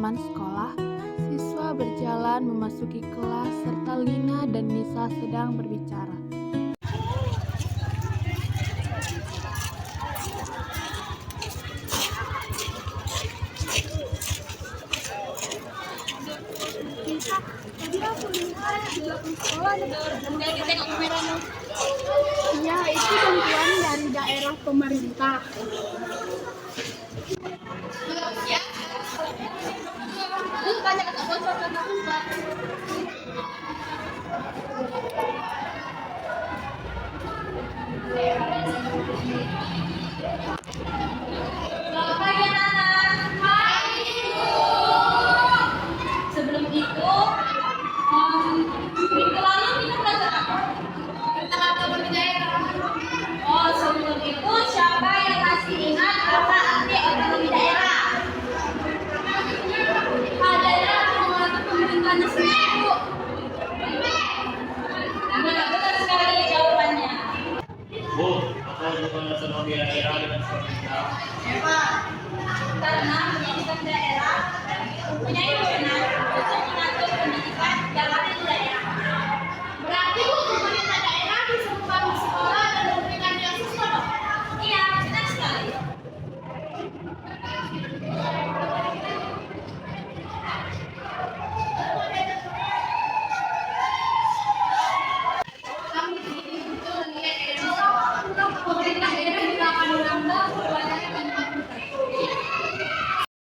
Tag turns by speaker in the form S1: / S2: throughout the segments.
S1: taman sekolah, siswa berjalan memasuki kelas serta Lina dan Nisa sedang berbicara.
S2: Nisa, tadi aku lihat di belakang sekolah ada kameranya. Iya, itu bantuan dari daerah pemerintah. Banyak kata bocor karena hujan. Selamat pagi anak-anak. Pagi Bu. Sebelum itu, minggu lalu kita belajar apa? Tentang otonomi daerah. Oh, sebelum itu siapa yang masih ingat apa arti otonomi daerah? Adalah penguatan pemerintahan sendiri, Bu. Nah, betul sekali jawabannya.
S3: Bu, apa hubungan otonomi daerah dengan pemerintah?
S2: Karena pendidikan daerah mempunyai wewenang untuk mengatur pendidikan yang ada di daerah. Berarti Bu, pemerintah daerah bisa membangun sekolah dan memberikan beasiswa dong? Iya, benar sekali. Kami betul melihat pemerintah daerah juga akan menambah kewenangan.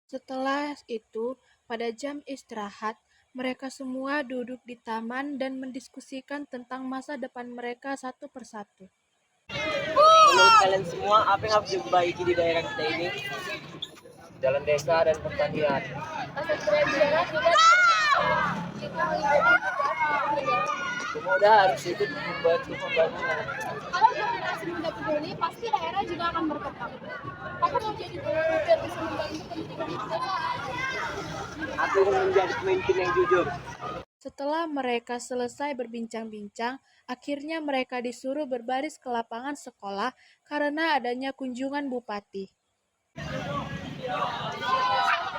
S1: Setelah itu, pada jam istirahat, mereka semua duduk di taman dan mendiskusikan tentang masa depan mereka satu persatu.
S4: Menurut kalian semua, apa yang harus diperbaiki di daerah kita ini?
S3: Jalan desa dan pertanian.
S4: Pemuda harus ikut membantu pembangunan.
S2: Kalau generasi muda peduli, pasti daerah juga akan berkembang. Aku mau jadi guru biar bisa membantu pendidikan desa.
S4: Aku ingin menjadi pemimpin yang jujur.
S1: Setelah mereka selesai berbincang-bincang, akhirnya mereka disuruh berbaris ke lapangan sekolah karena adanya kunjungan bupati.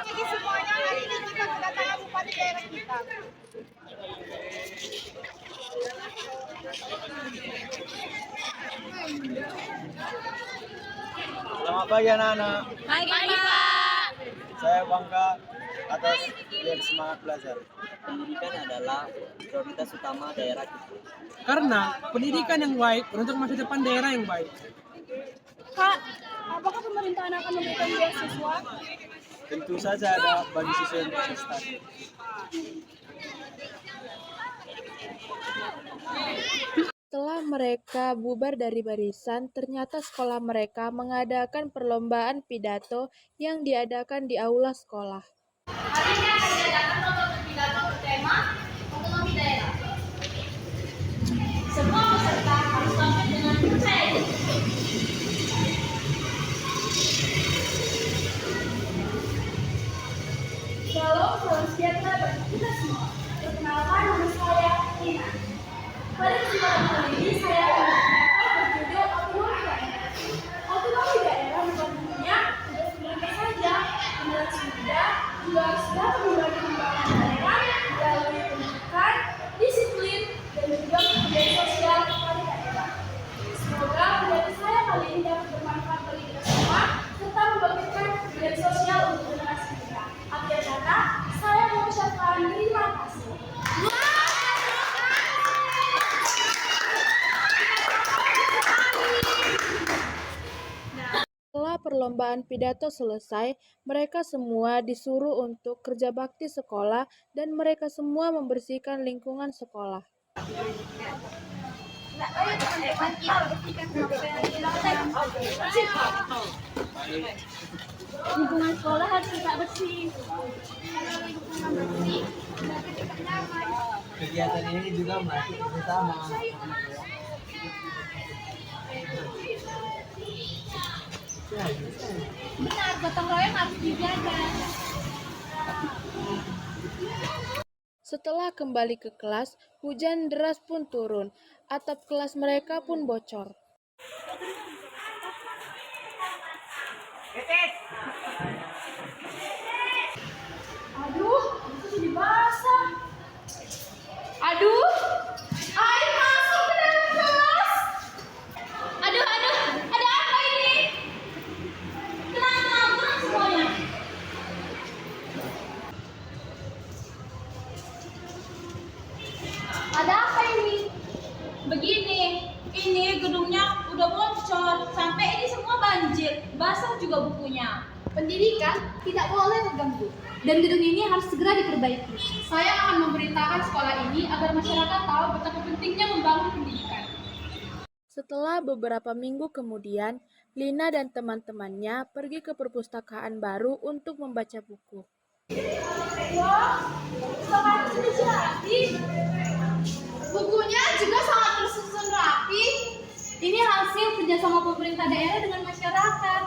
S2: Jadi semuanya hari ini kita kedatangan bupati daerah kita.
S4: Selamat pagi anak-anak.
S2: Pagi Pak.
S4: Saya bangga atas kalian semangat belajar. Pendidikan adalah prioritas utama daerah kita.
S5: Karena pendidikan yang baik untuk masa depan daerah yang baik.
S2: Kak, apakah pemerintahan akan memberikan beasiswa?
S4: Tentu saja ada bagi siswa yang berprestasi.
S1: Setelah mereka bubar dari barisan, ternyata sekolah mereka mengadakan perlombaan pidato yang diadakan di aula sekolah.
S2: Hari ini akan diadakan lomba pidato bertema otonomi daerah. Semua peserta harus tampil dengan percaya diri. Salam sejahtera bagi kita semua. Perkenalkan nama saya Lina. Pada kesempatan kali ini saya akan berjudul otonomi daerah. Otonomi daerah bukan hanya tugas pemerintah saja, generasi muda juga harus dapat membagi kembangkan daerah melalui pendidikan, disiplin, dan juga kemudian sosial pada daerah. Semoga pendapat saya kali ini dapat bermanfaat bagi kita semua serta membangkitkan kemudian sosial untuk generasi muda. Akhir kata, saya mengucapkan terima kasih.
S1: Setelah perlombaan pidato selesai, mereka semua disuruh untuk kerja bakti sekolah dan mereka semua membersihkan lingkungan sekolah.
S2: Lingkungan sekolah harus tetap bersih. Kalau lingkungan bersih, berarti kita nyaman.
S4: Kegiatan ini juga melatih bersama.
S2: Benar, gotong royong harus dijaga.
S1: Setelah kembali ke kelas, hujan deras pun turun. Atap kelas mereka pun bocor.
S2: Aduh, Aduh, air masuk ke dalam kelas. Aduh, ada apa ini? Tenang semuanya. Ada apa ini? Begini, ini gedungnya udah bocor, sampai ini semua banjir, basah juga bukunya.
S6: Pendidikan tidak boleh terganggu dan gedung ini harus segera diperbaiki. Saya akan memberitakan sekolah ini agar masyarakat tahu betapa pentingnya membangun pendidikan.
S1: Setelah beberapa minggu kemudian, Lina dan teman-temannya pergi ke perpustakaan baru untuk membaca buku.
S2: Wah, sekarang sudah jadi.
S6: Bukunya juga sangat tersusun rapi. Ini hasil kerjasama pemerintah daerah dengan masyarakat.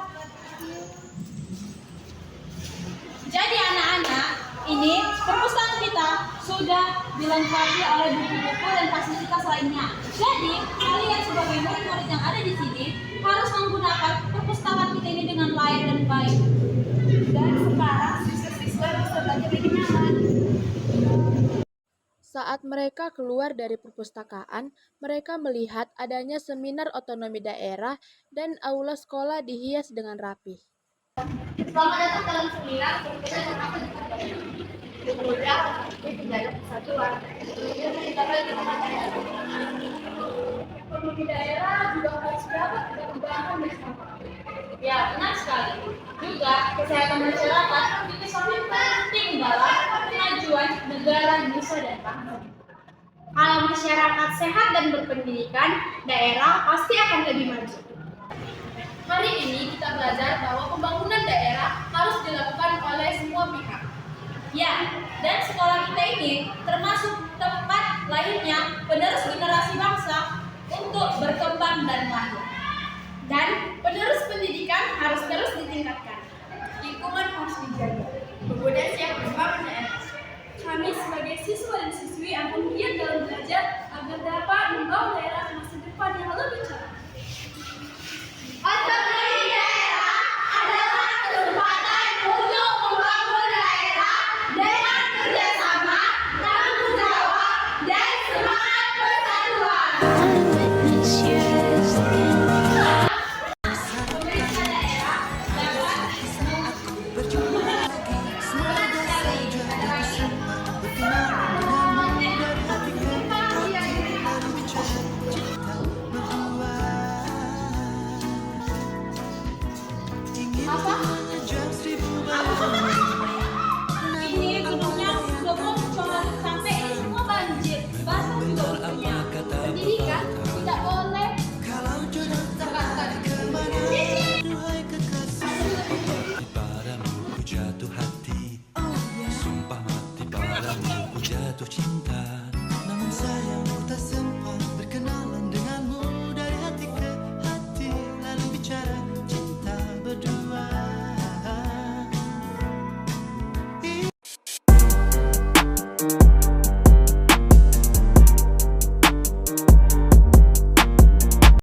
S2: Jadi anak-anak, ini perpustakaan kita sudah dilengkapi oleh buku-buku dan fasilitas lainnya. Jadi kalian sebagai murid-murid yang ada di sini harus menggunakan perpustakaan kita ini dengan layak dan baik.
S6: Dan sekarang siswa-siswa bisa belajar lebih nyaman.
S1: Saat mereka keluar dari perpustakaan, mereka melihat adanya seminar otonomi daerah dan aula sekolah dihias dengan rapi.
S6: Selamat datang dalam seminar berkaitan dengan apa kemudian menjadi persatuan.
S2: Otonomi daerah juga harus dapat kita kembangkan bersama. Ya, benar sekali. Juga kesehatan masyarakat itu sangat penting dalam kemajuan negara, nusa dan bangsa. Kalau masyarakat sehat dan berpendidikan, daerah pasti akan lebih maju.
S6: Hari ini kita belajar bahwa pembangunan daerah harus dilakukan oleh semua pihak.
S2: Ya, dan sekolah kita ini termasuk tempat lahirnya penerus generasi bangsa